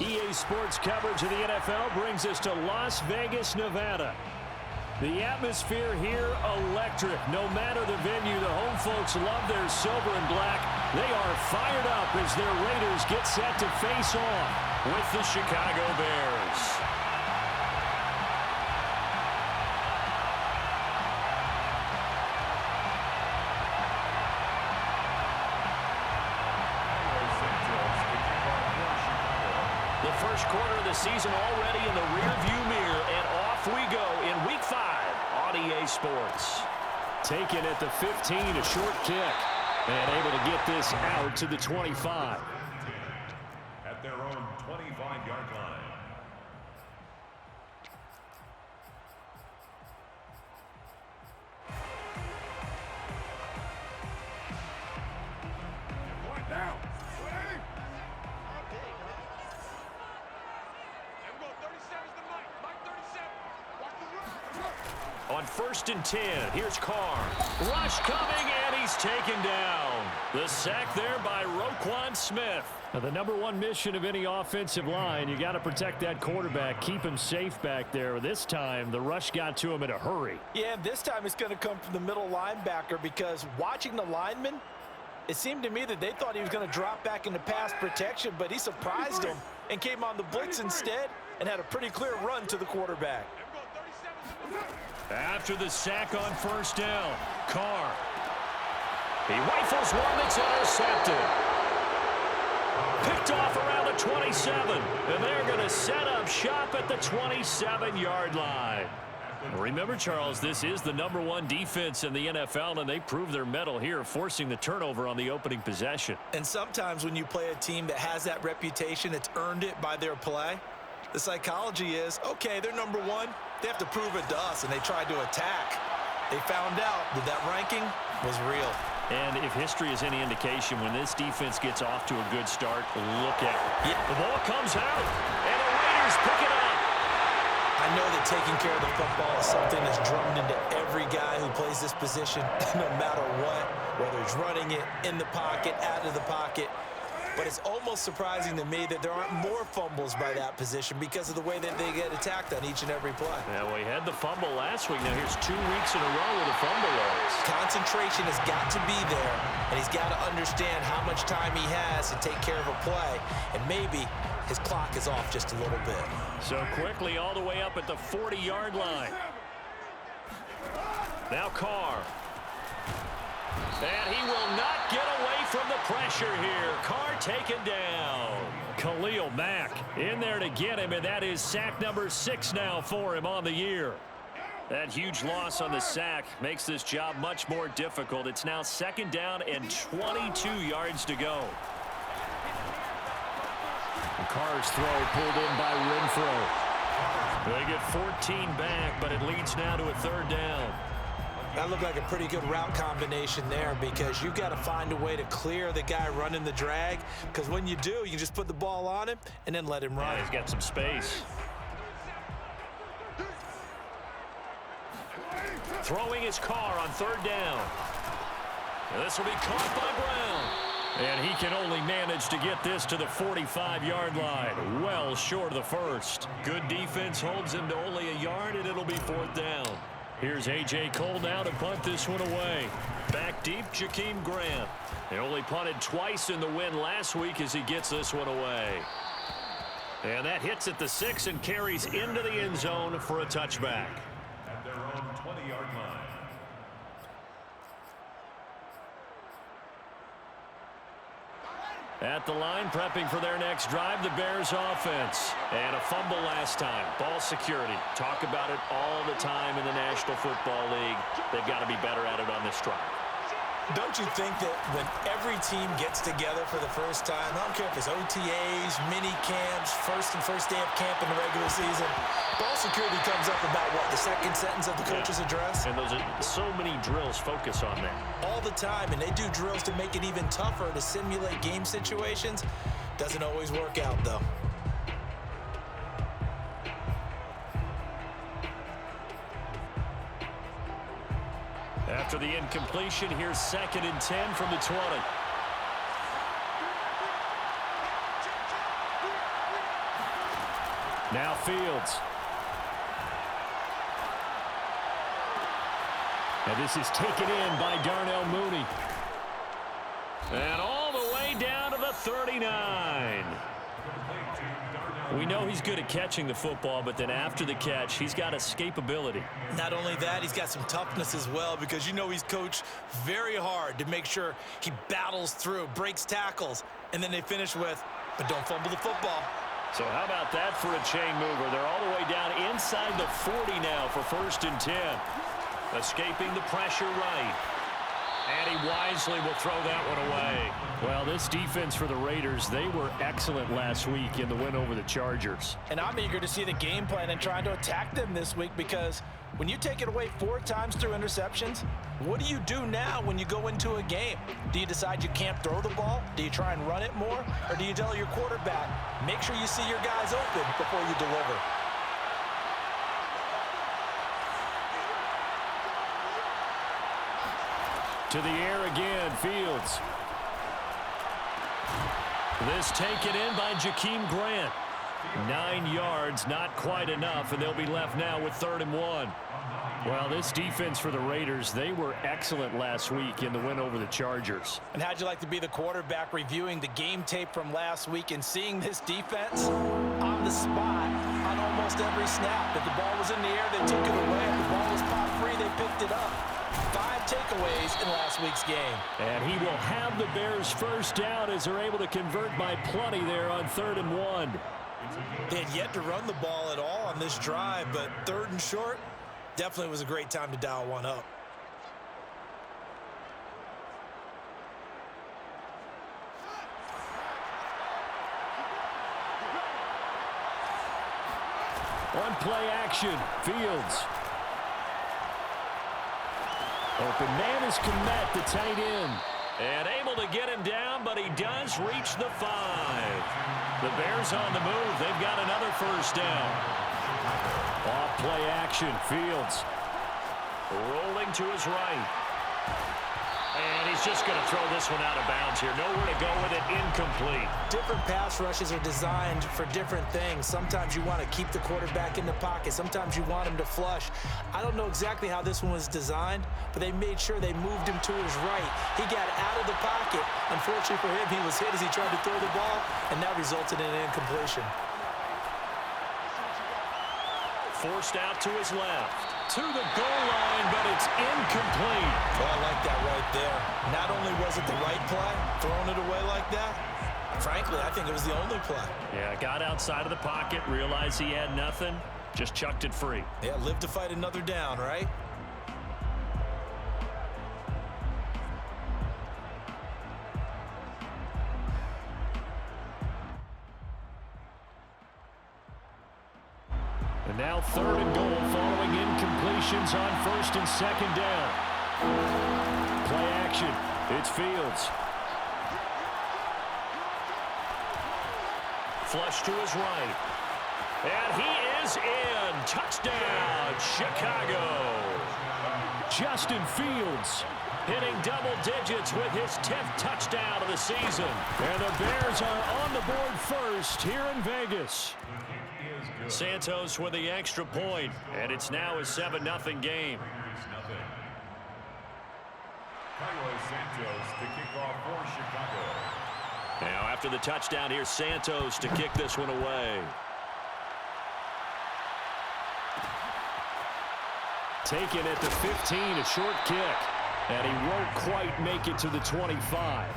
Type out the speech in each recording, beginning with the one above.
EA Sports coverage of the NFL brings us to Las Vegas, Nevada. The atmosphere here, electric. No matter the venue, the home folks love their silver and black. They are fired up as their Raiders get set to face off with the Chicago Bears. First quarter of the season already in the rearview mirror, and off we go in Week 5 on EA Sports. Taken at the 15, a short kick, and able to get this out to the 25. At their own 25-yard line. One down. On 1st and 10, here's Carr. Rush coming, and he's taken down. The sack there by Roquan Smith. Now, the number one mission of any offensive line, you got to protect that quarterback, keep him safe back there. This time, the rush got to him in a hurry. Yeah, this time it's going to come from the middle linebacker because watching the lineman, it seemed to me that they thought he was going to drop back into pass protection, but he surprised him and came on the blitz instead and had a pretty clear run to the quarterback. After the sack on 1st down, Carr. He rifles one that's intercepted. Picked off around the 27, and they're going to set up shop at the 27-yard line. Remember, Charles, this is the number one defense in the NFL, and they prove their mettle here, forcing the turnover on the opening possession. And sometimes when you play a team that has that reputation, it's earned it by their play. The psychology is, okay, they're number one. They have to prove it to us, and they tried to attack. They found out that that ranking was real. And if history is any indication, when this defense gets off to a good start, look at it. The ball comes out, and the Raiders pick it up. I know that taking care of the football is something that's drummed into every guy who plays this position, no matter what, whether he's running it, in the pocket, out of the pocket. But it's almost surprising to me that there aren't more fumbles by that position because of the way that they get attacked on each and every play. Yeah, well, he had the fumble last week. Now here's 2 weeks in a row with a fumble loss. Concentration has got to be there, and he's got to understand how much time he has to take care of a play, and maybe his clock is off just a little bit. So quickly all the way up at the 40-yard line. Now Carr. And he will not get away from the pressure here. Carr taken down. Khalil Mack in there to get him, and that is sack number 6 now for him on the year. That huge loss on the sack makes this job much more difficult. It's now 2nd down and 22 yards to go. Carr's throw pulled in by Renfro. They get 14 back, but it leads now to a 3rd down. That looked like a pretty good route combination there because you've got to find a way to clear the guy running the drag, because when you do, you can just put the ball on him and then let him run. Yeah, he's got some space. Throwing his Carr on 3rd down. This will be caught by Brown. And he can only manage to get this to the 45-yard line. Well short of the 1st. Good defense holds him to only a yard, and it'll be 4th down. Here's A.J. Cole now to punt this one away. Back deep, Jakeem Grant. They only punted twice in the win last week as he gets this one away. And that hits at the 6 and carries into the end zone for a touchback. At their own 20-yard line. At the line, prepping for their next drive, the Bears offense. And a fumble last time. Ball security. Talk about it all the time in the National Football League. They've got to be better at it on this drive. Don't you think that when every team gets together for the first time, I don't care if it's OTAs, mini camps, first day of camp in the regular season, ball security comes up about what, the second sentence of the coach's address? And those are so many drills focus on that. All the time, and they do drills to make it even tougher to simulate game situations. Doesn't always work out, though. After the incompletion, here's 2nd and 10 from the 20. Now Fields. And this is taken in by Darnell Mooney. And all the way down to the 39. We know he's good at catching the football, but then after the catch, he's got escapability. Not only that, he's got some toughness as well, because you know he's coached very hard to make sure he battles through, breaks tackles, and then they finish with, but don't fumble the football. So how about that for a chain mover? They're all the way down inside the 40 now for 1st and 10. Escaping the pressure right. And he wisely will throw that one away. Well, this defense for the Raiders, they were excellent last week in the win over the Chargers. And I'm eager to see the game plan and trying to attack them this week, because when you take it away 4 times through interceptions, what do you do now when you go into a game? Do you decide you can't throw the ball? Do you try and run it more? Or do you tell your quarterback, make sure you see your guys open before you deliver? To the air again, Fields. This taken in by Jakeem Grant. 9 yards, not quite enough, and they'll be left now with 3rd and 1. Well, this defense for the Raiders, they were excellent last week in the win over the Chargers. And how'd you like to be the quarterback reviewing the game tape from last week and seeing this defense on the spot on almost every snap? If the ball was in the air, they took it away. If the ball was popped free, they picked it up. 5 takeaways in last week's game. And he will have the Bears first down as they're able to convert by plenty there on 3rd and 1. They had yet to run the ball at all on this drive, but 3rd and short, definitely was a great time to dial one up. On play action, Fields. Open man is Kmet, the tight end. And able to get him down, but he does reach the 5. The Bears on the move. They've got another first down. Off play action, Fields. Rolling to his right. And he's just going to throw this one out of bounds here. Nowhere to go with it, incomplete. Different pass rushes are designed for different things. Sometimes you want to keep the quarterback in the pocket. Sometimes you want him to flush. I don't know exactly how this one was designed, but they made sure they moved him to his right. He got out of the pocket. Unfortunately for him, he was hit as he tried to throw the ball, and that resulted in an incompletion. Forced out to his left. To the goal line, but it's incomplete. Well, I like that right there. Not only was it the right play, throwing it away like that, frankly, I think it was the only play. Yeah, got outside of the pocket, realized he had nothing, just chucked it free. Yeah, live to fight another down, right? And now 3rd and goal following incompletions on 1st and 2nd down. Play action. It's Fields. Flush to his right. And he is in. Touchdown, Chicago. Justin Fields hitting double digits with his 10th touchdown of the season. And the Bears are on the board first here in Vegas. Santos with the extra point, and it's now a 7-0 game. Carlos Santos to kick off for Chicago. Now after the touchdown, here's Santos to kick this one away. Taken at the 15, a short kick. And he won't quite make it to the 25.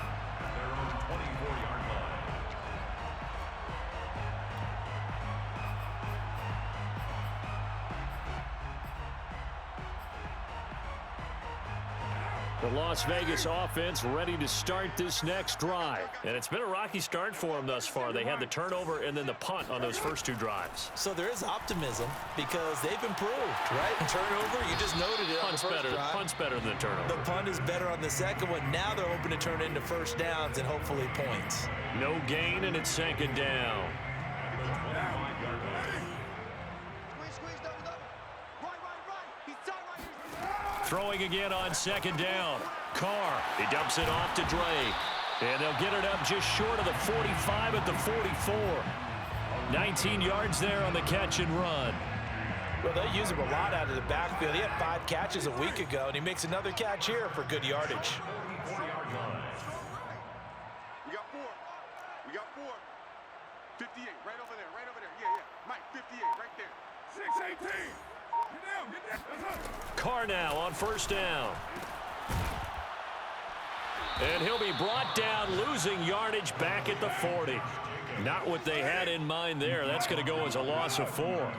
The Las Vegas offense ready to start this next drive. And it's been a rocky start for them thus far. They had the turnover and then the punt on those first two drives. So there is optimism because they've improved, right? Turnover, you just noted it on the first drive. Punt's better than the turnover. The punt is better on the second one. Now they're hoping to turn it into first downs and hopefully points. No gain, and it's second down. Throwing again on second down. Carr, he dumps it off to Drake. And they'll get it up just short of the 45 at the 44. 19 yards there on the catch and run. Well, they use him a lot out of the backfield. He had 5 catches a week ago, and he makes another catch here for good yardage. We got 4. We got 4. 58, right over there, right over there. Yeah, Mike, 58, right there. 618. Carr now on first down. And he'll be brought down, losing yardage back at the 40. Not what they had in mind there. That's going to go as a loss of 4.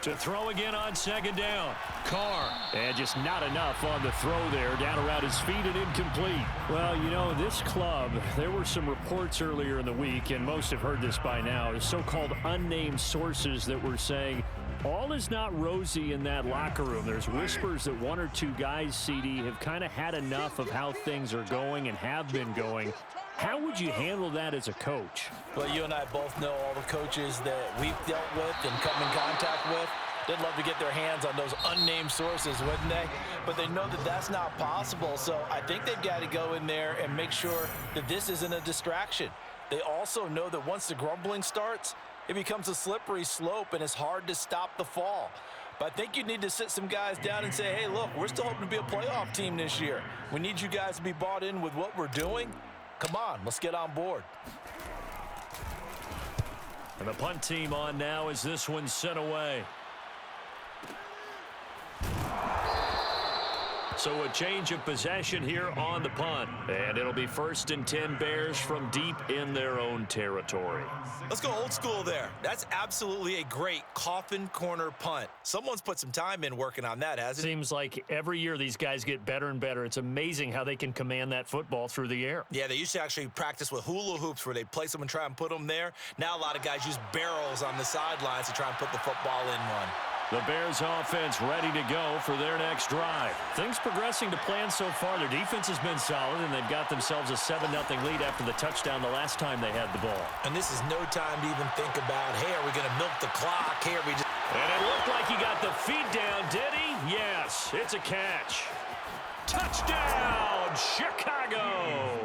To throw again on second down. Carr. And just not enough on the throw there. Down around his feet and incomplete. Well, you know, this club, there were some reports earlier in the week, and most have heard this by now, the so-called unnamed sources that were saying all is not rosy in that locker room. There's whispers that 1 or 2 guys, CD, have kind of had enough of how things are going and have been going. How would you handle that as a coach? Well, you and I both know all the coaches that we've dealt with and come in contact with. They'd love to get their hands on those unnamed sources, wouldn't they? But they know that that's not possible, so I think they've got to go in there and make sure that this isn't a distraction. They also know that once the grumbling starts, it becomes a slippery slope, and it's hard to stop the fall. But I think you need to sit some guys down and say, hey, look, we're still hoping to be a playoff team this year. We need you guys to be bought in with what we're doing. Come on, let's get on board. And the punt team on now as this one's sent away. So a change of possession here on the punt. And it'll be 1st and 10 Bears from deep in their own territory. Let's go old school there. That's absolutely a great coffin corner punt. Someone's put some time in working on that, hasn't it? Seems like every year these guys get better and better. It's amazing how they can command that football through the air. Yeah, they used to actually practice with hula hoops where they place them and try and put them there. Now a lot of guys use barrels on the sidelines to try and put the football in one. The Bears offense ready to go for their next drive. Things progressing to plan so far. Their defense has been solid, and they've got themselves a 7-0 lead after the touchdown the last time they had the ball. And this is no time to even think about, hey, are we going to milk the clock? Hey, are we just... And it looked like he got the feet down, did he? Yes, it's a catch. Touchdown, Chicago!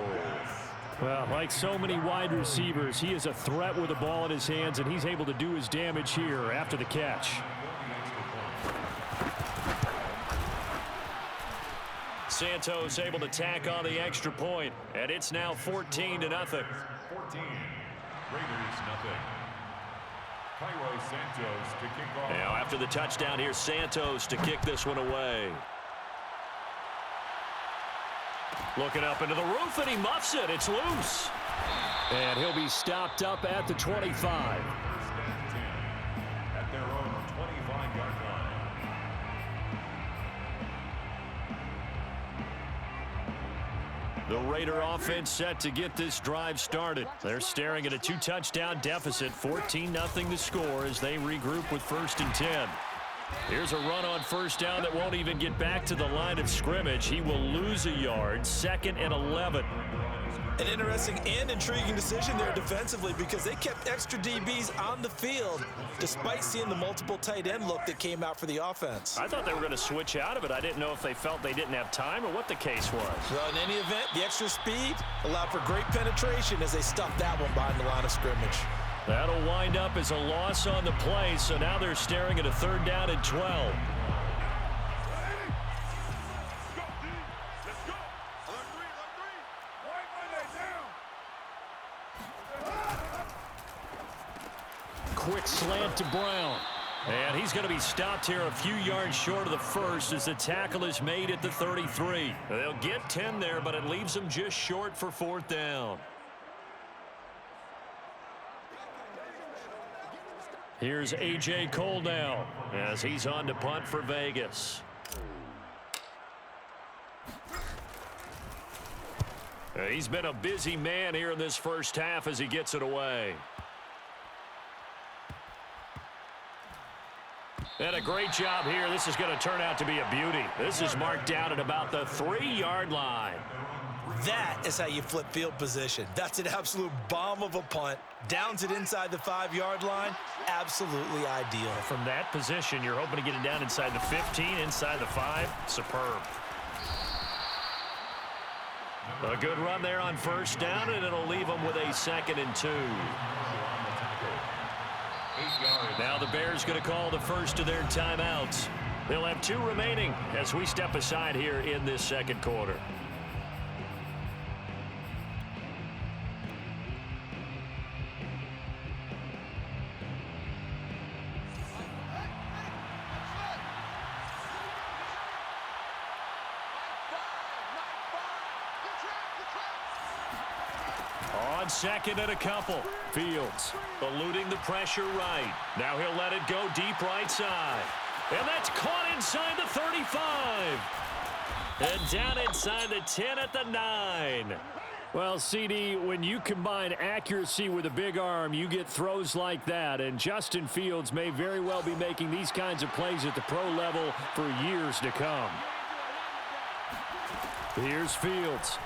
Well, like so many wide receivers, he is a threat with the ball in his hands, and he's able to do his damage here after the catch. Santos able to tack on the extra point, and it's now 14-0. 14. Raiders, nothing. Cairo Santos to kick off. Now after the touchdown, here's Santos to kick this one away. Looking up into the roof, and he muffs it. It's loose. And he'll be stopped up at the 25. First and 10 at their own 25-yard line. The Raider offense set to get this drive started. They're staring at a 2-touchdown deficit, 14-0 to score as they regroup with 1st and 10. Here's a run on first down that won't even get back to the line of scrimmage. He will lose a yard, 2nd and 11. An interesting and intriguing decision there defensively because they kept extra DBs on the field despite seeing the multiple tight end look that came out for the offense. I thought they were going to switch out of it. I didn't know if they felt they didn't have time or what the case was. Well, in any event, the extra speed allowed for great penetration as they stuffed that one behind the line of scrimmage. That'll wind up as a loss on the play, so now they're staring at a 3rd down and 12. quick slant to Brown. And he's going to be stopped here a few yards short of the first as the tackle is made at the 33. They'll get 10 there, but it leaves them just short for 4th down. Here's A.J. Cole now as he's on to punt for Vegas. He's been a busy man here in this first half as he gets it away. And a great job here. This is going to turn out to be a beauty. This is marked down at about the 3-yard line. That is how you flip field position. That's an absolute bomb of a punt. Downs it inside the 5-yard line. Absolutely ideal. From that position, you're hoping to get it down inside the 15, inside the 5. Superb. A good run there on 1st down, and it'll leave them with a 2nd and 2. Now the Bears going to call the first of their timeouts. They'll have 2 remaining as we step aside here in this second quarter. On 2nd and a couple. Fields eluding the pressure right. Now he'll let it go deep right side. And that's caught inside the 35. And down inside the 10 at the 9. Well, CD, when you combine accuracy with a big arm, you get throws like that. And Justin Fields may very well be making these kinds of plays at the pro level for years to come. Here's Fields.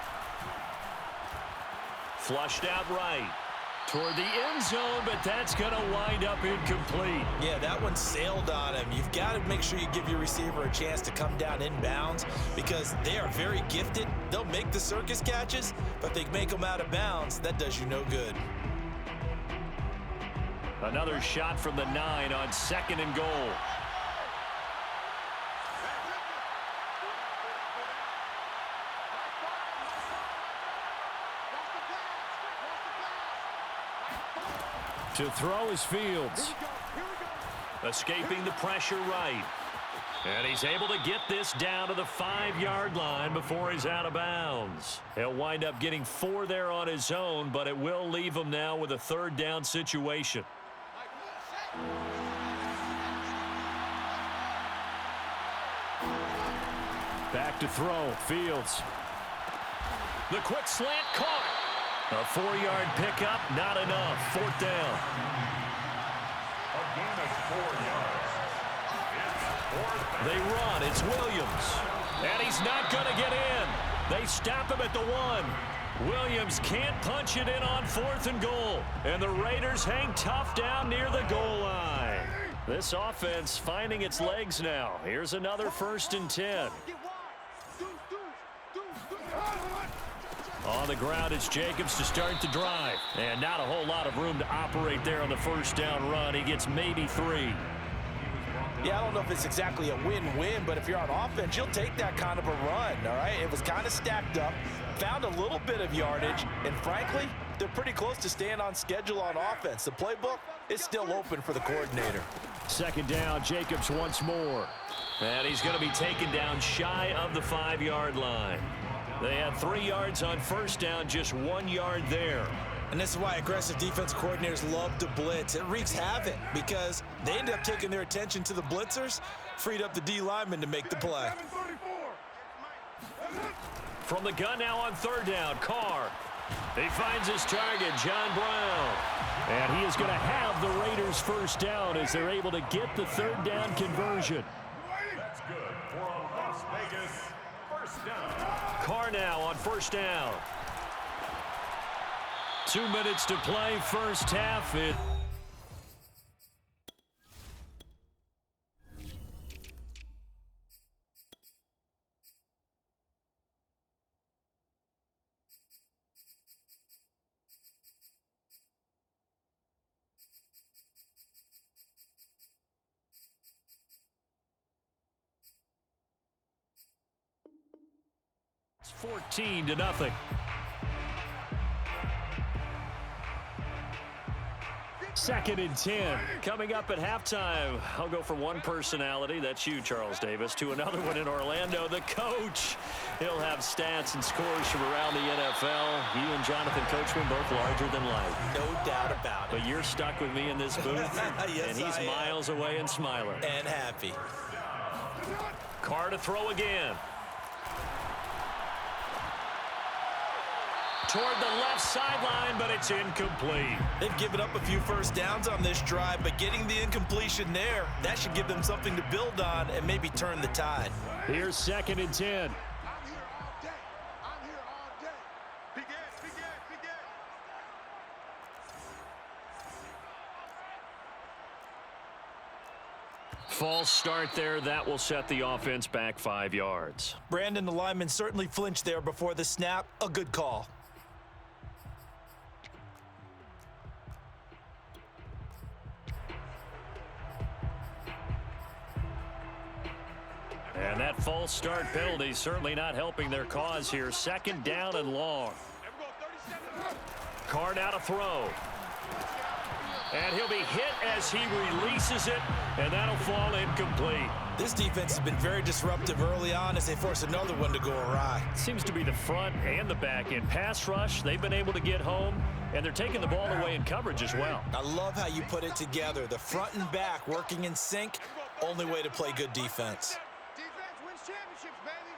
Flushed out right toward the end zone, but that's going to wind up incomplete. Yeah, that one sailed on him. You've got to make sure you give your receiver a chance to come down inbounds because they are very gifted. They'll make the circus catches, but if they make them out of bounds, that does you no good. Another shot from the 9 on 2nd and goal. To throw is Fields. Escaping the pressure right. And he's able to get this down to the 5-yard line before he's out of bounds. He'll wind up getting 4 there on his own, but it will leave him now with a 3rd down situation. Back to throw. Fields. The quick slant caught. A 4-yard pickup, not enough. 4th down. A gain of 4 yards. It's 4th down. They run. It's Williams. And he's not going to get in. They stop him at the 1. Williams can't punch it in on 4th and goal. And the Raiders hang tough down near the goal line. This offense finding its legs now. Here's another 1st and 10. On the ground, it's Jacobs to start the drive. And not a whole lot of room to operate there on the 1st down run. He gets maybe 3. Yeah, I don't know if it's exactly a win-win, but if you're on offense, you'll take that kind of a run, all right? It was kind of stacked up, found a little bit of yardage, and frankly, they're pretty close to staying on schedule on offense. The playbook is still open for the coordinator. 2nd down, Jacobs once more. And he's going to be taken down shy of the 5-yard line. They had 3 yards on 1st down, just 1 yard there. And this is why aggressive defense coordinators love to blitz. It wreaks havoc because they end up taking their attention to the blitzers, freed up the D lineman to make the play. From the gun now on 3rd down, Carr. He finds his target, John Brown. And he is going to have the Raiders 1st down as they're able to get the 3rd down conversion. That's good for a Las Vegas 1st down. Carr now on 1st down. 2 minutes to play, first half. It's 14-0. 2nd and 10. Coming up at halftime, I'll go from one personality, that's you, Charles Davis, to another one in Orlando, the coach. He'll have stats and scores from around the NFL. You and Jonathan Coachman both larger than life. No doubt about it. But you're stuck with me in this booth, Yes, and he's miles away and smiling. And happy. Carr to throw again. Toward the left sideline, but it's incomplete. They've given up a few first downs on this drive, but getting the incompletion there, that should give them something to build on and maybe turn the tide. Here's 2nd and 10. I'm here all day. I'm here all day. Big ass, big ass, big ass. False start there. That will set the offense back 5 yards. Brandon, the lineman certainly flinched there before the snap. A good call. And that false start penalty certainly not helping their cause here. 2nd down and long. Carr now to throw. And he'll be hit as he releases it, and that'll fall incomplete. This defense has been very disruptive early on as they force another one to go awry. Seems to be the front and the back end. Pass rush, they've been able to get home, and they're taking the ball away in coverage as well. I love how you put it together. The front and back working in sync. Only way to play good defense. Defense wins championships, baby.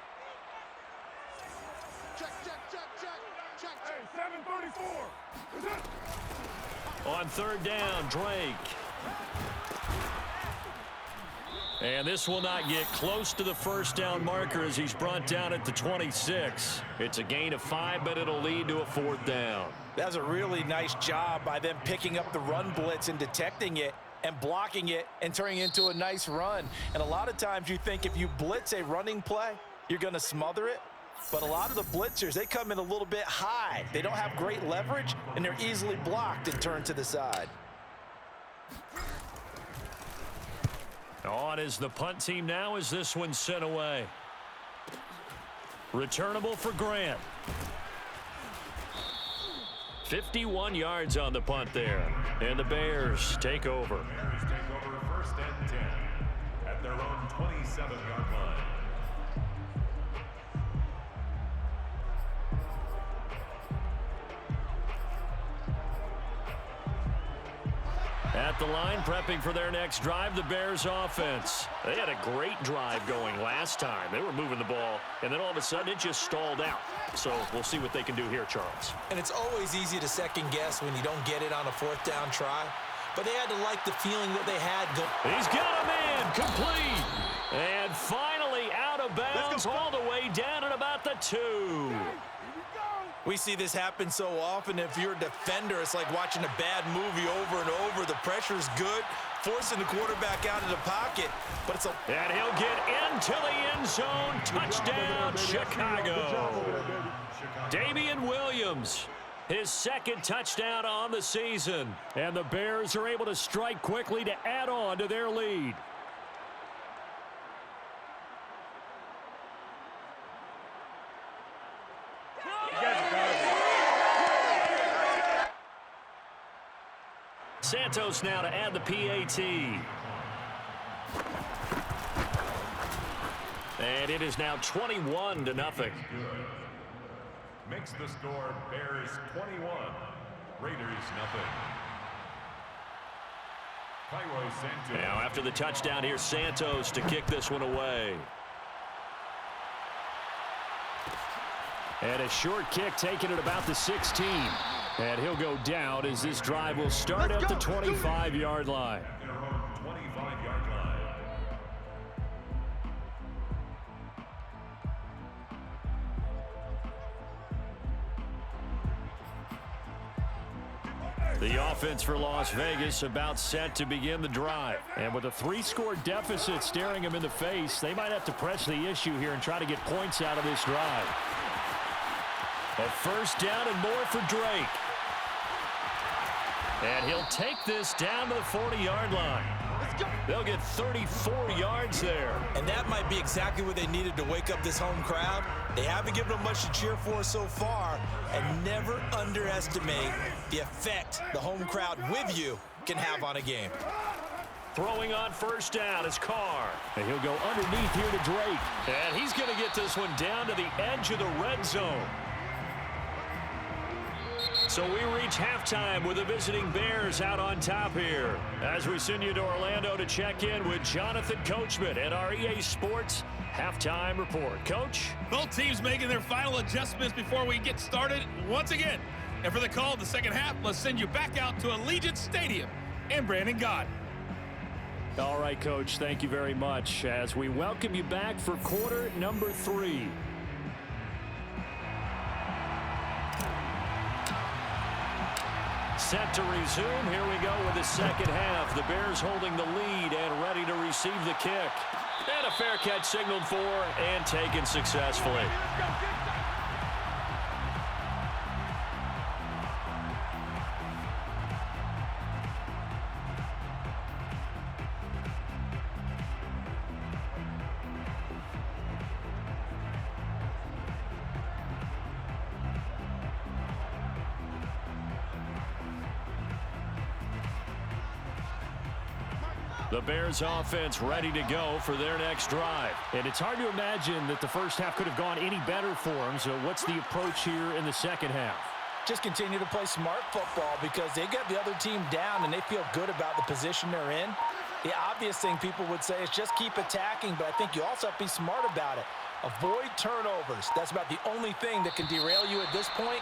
Check, check, check, check, check, check. Hey, 734. On 3rd down, Drake. And this will not get close to the first down marker as he's brought down at the 26. It's a gain of 5, but it'll lead to a 4th down. That's a really nice job by them picking up the run blitz and detecting it and blocking it and turning it into a nice run. And a lot of times you think if you blitz a running play, you're going to smother it. But a lot of the blitzers, they come in a little bit high. They don't have great leverage, and they're easily blocked and turned to the side. On is the punt team now as this one's sent away. Returnable for Grant. 51 yards on the punt there. And the Bears take over. Bears take over 1st and 10 at their own 27-yard line. At the line, prepping for their next drive, the Bears offense. They had a great drive going last time. They were moving the ball, and then all of a sudden it just stalled out. So we'll see what they can do here, Charles. And it's always easy to second guess when you don't get it on a 4th down try. But they had to like the feeling that they had. He's got a man, complete. And finally out of bounds all the way down at about the 2. We see this happen so often. If you're a defender, it's like watching a bad movie over and over. The pressure's good, forcing the quarterback out of the pocket. But it's a... And he'll get into the end zone. Touchdown, Chicago. Damian Williams, his 2nd touchdown on the season. And the Bears are able to strike quickly to add on to their lead. Santos now to add the PAT. And it is now 21-0. Makes the score Bears 21, Raiders nothing. Cairo Santos. Now after the touchdown, here's Santos to kick this one away. And a short kick taken at about the 16. And he'll go down as this drive will start at the 25-yard line. Their own 25-yard line. The offense for Las Vegas about set to begin the drive. And with a 3-score deficit staring them in the face, they might have to press the issue here and try to get points out of this drive. A 1st down and more for Drake. And he'll take this down to the 40-yard line. They'll get 34 yards there. And that might be exactly what they needed to wake up this home crowd. They haven't given them much to cheer for so far. And never underestimate the effect the home crowd with you can have on a game. Throwing on first down is Carr. And he'll go underneath here to Drake. And he's going to get this one down to the edge of the red zone. So we reach halftime with the visiting Bears out on top here. As we send you to Orlando to check in with Jonathan Coachman at our EA Sports Halftime Report. Coach? Both teams making their final adjustments before we get started once again. And for the call of the second half, let's send you back out to Allegiant Stadium in Brandon Gott. All right, Coach, thank you very much as we welcome you back for quarter number 3. Set to resume. Here we go with the second half. The Bears holding the lead and ready to receive the kick. And a fair catch signaled for and taken successfully. The Bears offense ready to go for their next drive. And it's hard to imagine that the first half could have gone any better for them. So what's the approach here in the second half? Just continue to play smart football because they got the other team down and they feel good about the position they're in. The obvious thing people would say is just keep attacking, but I think you also have to be smart about it. Avoid turnovers. That's about the only thing that can derail you at this point.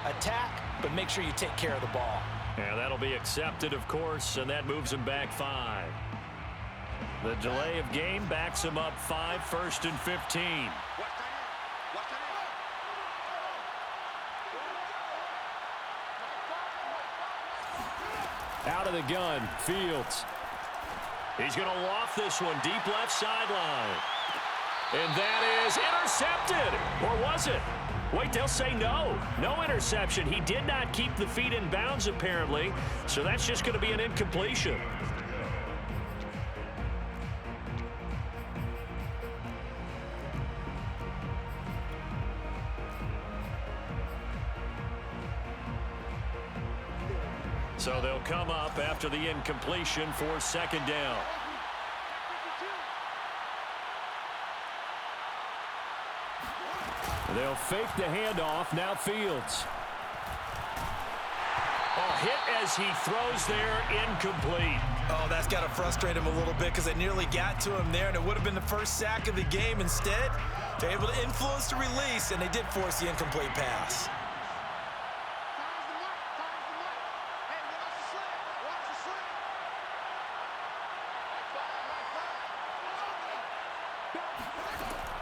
Attack, but make sure you take care of the ball. And that'll be accepted, of course, and that moves them back 5. The delay of game backs them up 5, 1st and 15. Out of the gun, Fields. He's going to loft this one deep left sideline. And that is intercepted. Or was it? Wait, they'll say no. No interception. He did not keep the feet in bounds, apparently. So that's just going to be an incompletion. So they'll come up after the incompletion for second down. They'll fake the handoff. Now Fields. Oh, hit as he throws there, incomplete. Oh, that's got to frustrate him a little bit because they nearly got to him there, and it would have been the first sack of the game. Instead, they're able to influence the release, and they did force the incomplete pass.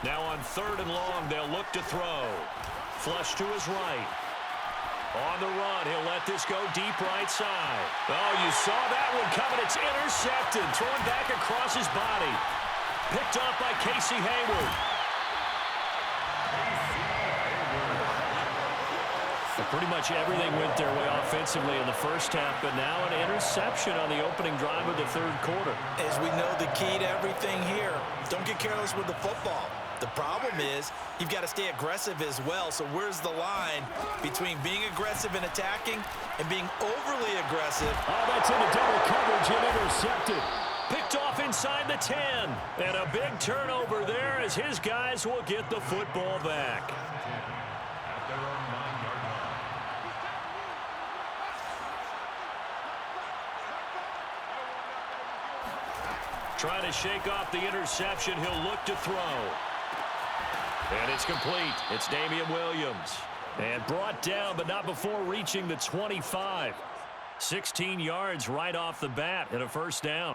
Now on 3rd and long, they'll look to throw. Flush to his right. On the run, he'll let this go deep right side. Oh, you saw that one coming. It's intercepted. Thrown back across his body. Picked off by Casey Hayward. Pretty much everything went their way offensively in the first half, but now an interception on the opening drive of the 3rd quarter. As we know, the key to everything here, don't get careless with the football. The problem is you've got to stay aggressive as well. So where's the line between being aggressive and attacking and being overly aggressive? Oh, that's into double coverage and intercepted. Picked off inside the 10. And a big turnover there as his guys will get the football back. Trying to shake off the interception. He'll look to throw. And it's complete. It's Damian Williams. And brought down, but not before reaching the 25. 16 yards right off the bat and a first down.